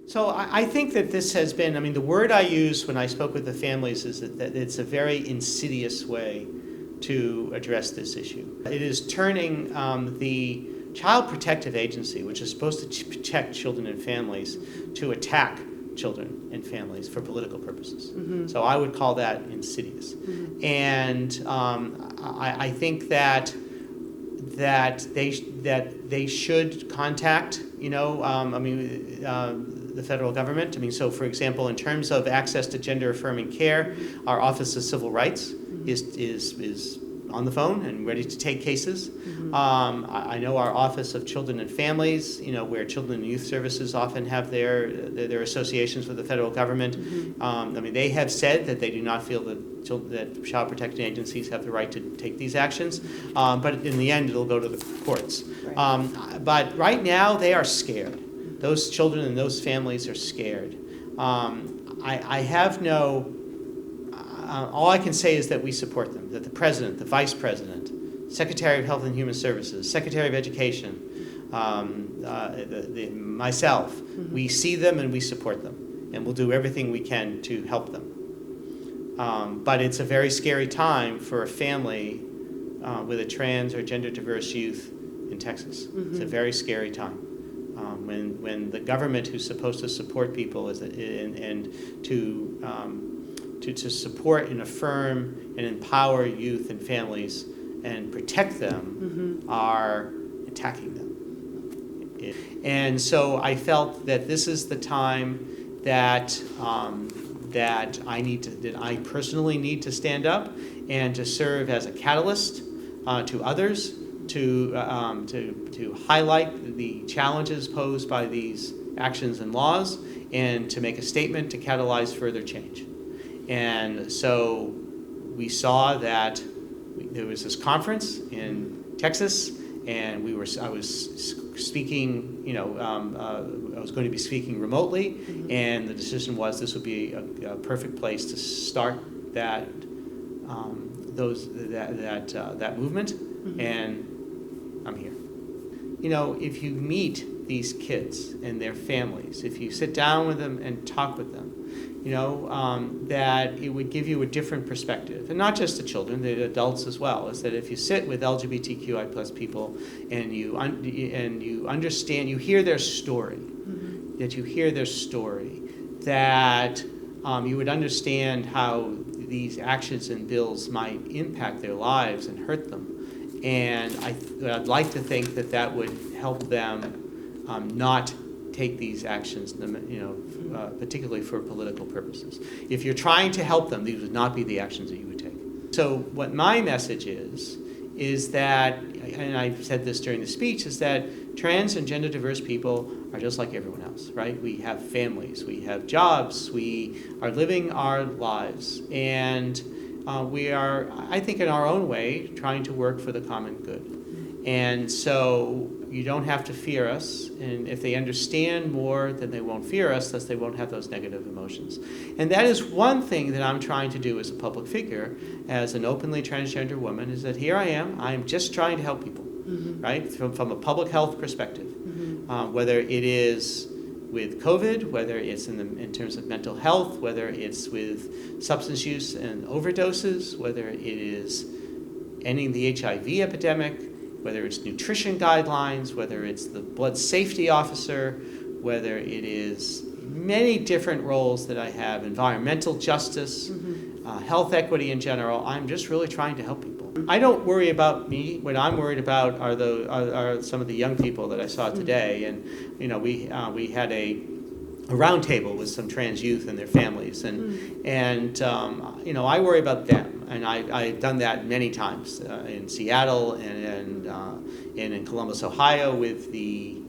So I think that this has been, I mean, the word I used when I spoke with the families is that it's a very insidious way to address this issue. It is turning the Child Protective Agency, which is supposed to protect children and families, to attack children and families for political purposes. Mm-hmm. So I would call that insidious. Mm-hmm. And I think that they should contact, the federal government. I mean, so for example, in terms of access to gender-affirming care, our Office of Civil Rights is on the phone and ready to take cases. Mm-hmm. I know our Office of Children and Families, where Children and Youth Services often have their associations with the federal government. Mm-hmm. They have said that they do not feel that child protection agencies have the right to take these actions, but in the end, it'll go to the courts. Right. But right now, they are scared. Those children and those families are scared. I have no. All I can say is that we support them, that the President, the Vice President, Secretary of Health and Human Services, Secretary of Education, myself, mm-hmm. we see them and we support them, and we'll do everything we can to help them. But it's a very scary time for a family with a trans or gender diverse youth in Texas. Mm-hmm. It's a very scary time. When the government, who's supposed to support people and to support and affirm and empower youth and families and protect them, mm-hmm. are attacking them. And so I felt that this is the time that I personally need to stand up and to serve as a catalyst to others to highlight the challenges posed by these actions and laws, and to make a statement to catalyze further change. And so we saw that there was this conference in Texas, and I was speaking, I was going to be speaking remotely, mm-hmm. and the decision was this would be a perfect place to start that movement, mm-hmm. and I'm here. If you meet these kids and their families, if you sit down with them and talk with them, that it would give you a different perspective. And not just the children, the adults as well, is that if you sit with LGBTQI plus people and you understand, you hear their story, mm-hmm. that you would understand how these actions and bills might impact their lives and hurt them. And I'd like to think that would help them not take these actions, particularly for political purposes. If you're trying to help them, these would not be the actions that you would take. So what my message is that, and I said this during the speech, is that trans and gender diverse people are just like everyone else, right? We have families, we have jobs, we are living our lives, and we are, I think in our own way, trying to work for the common good. And so you don't have to fear us, and if they understand more, then they won't fear us, thus they won't have those negative emotions. And that is one thing that I'm trying to do as a public figure, as an openly transgender woman, is that here I am just trying to help people, mm-hmm. right, from a public health perspective, mm-hmm. Whether it is with COVID, whether it's in terms of mental health, whether it's with substance use and overdoses, whether it is ending the HIV epidemic, whether it's nutrition guidelines, whether it's the blood safety officer, whether it is many different roles that I have, environmental justice, mm-hmm. Health equity in general. I'm just really trying to help people. I don't worry about me. What I'm worried about are some of the young people that I saw today. And we had a round table with some trans youth and their families, and I worry about them, and I've done that many times in Seattle and in Columbus, Ohio, with the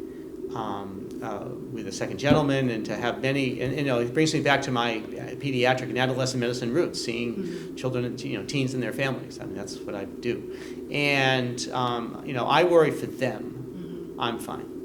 second gentleman, and to have many, and it brings me back to my pediatric and adolescent medicine roots, seeing mm-hmm. children, teens and their families. I mean, that's what I do, and I worry for them. Mm-hmm. I'm fine.